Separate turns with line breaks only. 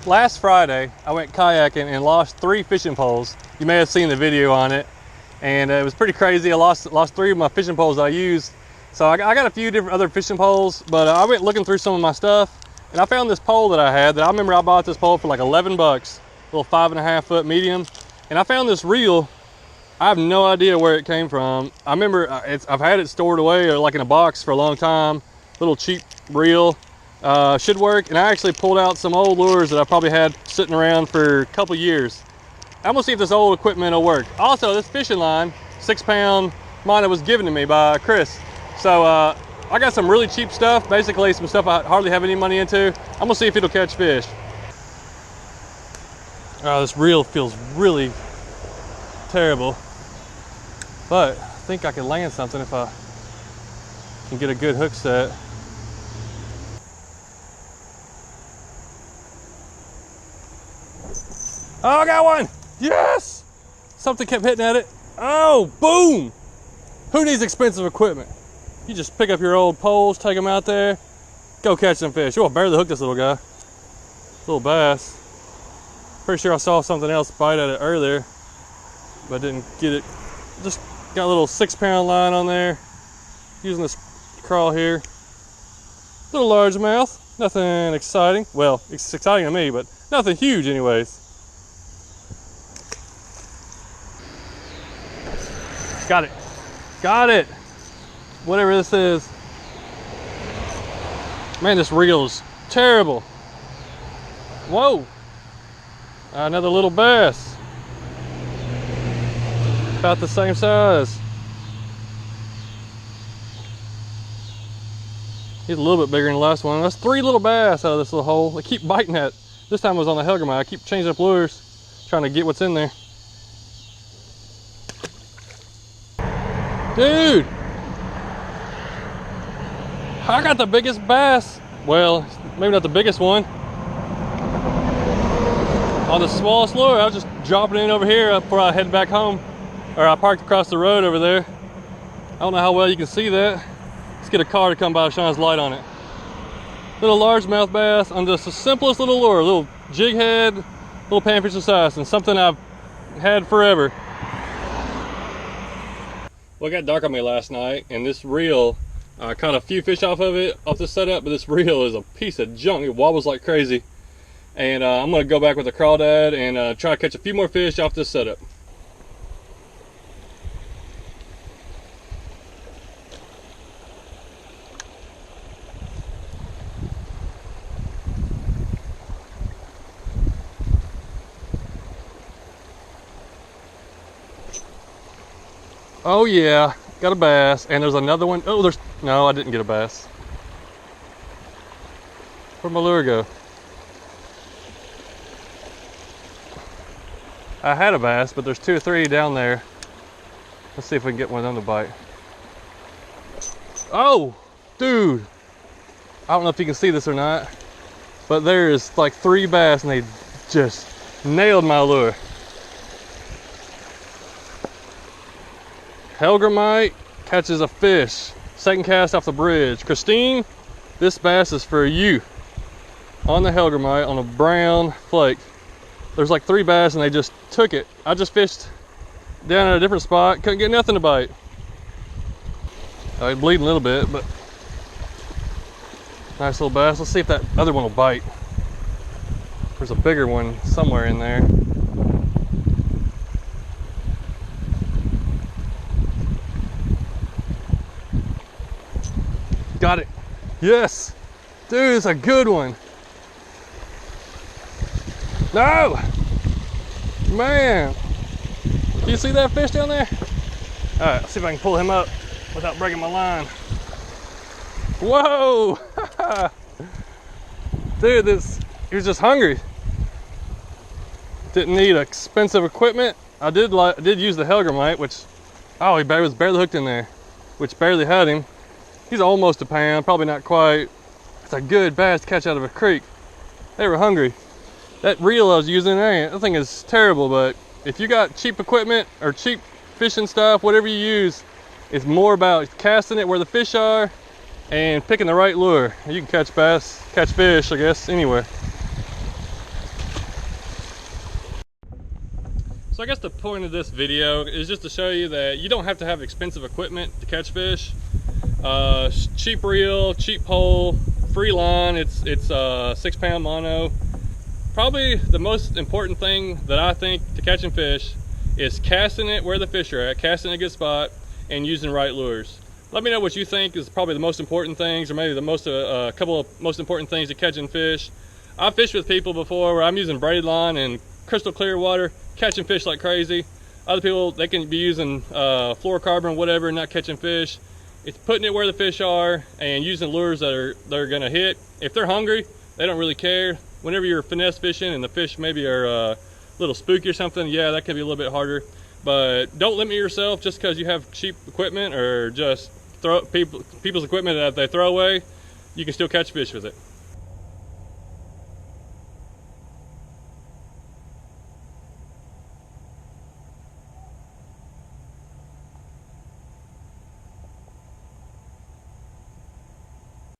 Last Friday, I went kayaking and lost 3 fishing poles. You may have seen the video on it, and it was pretty crazy. I lost 3 of my fishing poles I used. So I got a few different other fishing poles, but I went looking through some of my stuff, and I found this pole that I had. That I remember I bought this pole for like 11 bucks, little 5.5 foot medium, and I found this reel. I have no idea where it came from. I remember I've had it stored away like in a box for a long time. Little cheap reel. Should work, and I actually pulled out some old lures that I probably had sitting around for a couple years. I'm gonna see if this old equipment will work. Also, this fishing line, 6-pound, mine that was given to me by Chris. So I got some really cheap stuff, basically some stuff I hardly have any money into. I'm gonna see if it'll catch fish. Oh, this reel feels really terrible, but I think I can land something if I can get a good hook set. Oh, I got one! Yes! Something kept hitting at it. Oh, boom! Who needs expensive equipment? You just pick up your old poles, take them out there, go catch some fish. Oh, I barely hooked this little guy. Little bass. Pretty sure I saw something else bite at it earlier, but didn't get it. Just got a little 6-pound line on there. Using this crawl here. Little largemouth. Nothing exciting. Well, it's exciting to me, but nothing huge anyways. Got it. Got it. Whatever this is. Man, this reel is terrible. Whoa. Another little bass. About the same size. He's a little bit bigger than the last one. That's 3 little bass out of this little hole. They keep biting at. This time it was on the hellgrammite. I keep changing up lures, trying to get what's in there. Dude, I got the biggest bass. Well, maybe not the biggest one. On the smallest lure. I was just dropping in over here before I head back home. Or I parked across the road over there. I don't know how well you can see that. Let's get a car to come by and shine his light on it. Little largemouth bass on just the simplest little lure. A little jig head, little panfish assassin. Something I've had forever. Well, it got dark on me last night, and this reel, I caught a few fish off of it, off the setup, but this reel is a piece of junk. It wobbles like crazy. And I'm gonna go back with the crawdad and try to catch a few more fish off this setup. Oh yeah, got a bass, and there's another one. Oh, no, I didn't get a bass. Where'd my lure go? I had a bass, but there's 2 or 3 down there. Let's see if we can get one of them to bite. Oh, dude. I don't know if you can see this or not, but there is like 3 bass, and they just nailed my lure. Hellgrammite catches a fish. Second cast off the bridge. Christine, this bass is for you. On the hellgrammite on a brown flake. There's like 3 bass and they just took it. I just fished down at a different spot. Couldn't get nothing to bite. It's bleeding a little bit, but nice little bass. Let's see if that other one will bite. There's a bigger one somewhere in there. Got it. Yes. Dude, it's a good one. No! Man! Can you see that fish down there? Alright, let's see if I can pull him up without breaking my line. Whoa! Dude, he was just hungry. Didn't need expensive equipment. I did use the hellgrammite, which, oh, he was barely hooked in there, which barely had him. He's almost a pound, probably not quite. It's a good bass to catch out of a creek. They were hungry. That reel I was using, that thing is terrible, but If you got cheap equipment or cheap fishing stuff, whatever you use, it's more about casting it where the fish are and picking the right lure. You can catch bass, catch fish, I guess, anywhere. So I guess the point of this video is just to show you that you don't have to have expensive equipment to catch fish. Cheap reel, cheap pole, free line, it's 6-pound mono. Probably the most important thing that I think to catching fish is casting it where the fish are at, casting a good spot, and using the right lures. Let me know what you think is probably the most important things, or maybe the couple of most important things to catching fish. I've fished with people before where I'm using braided line and crystal clear water, catching fish like crazy. Other people, they can be using fluorocarbon, whatever, not catching fish. It's putting it where the fish are and using lures that they're gonna hit. If they're hungry, they don't really care. Whenever you're finesse fishing and the fish maybe are a little spooky or something, yeah, that can be a little bit harder. But don't limit yourself just because you have cheap equipment or just throw people's equipment that they throw away. You can still catch fish with it.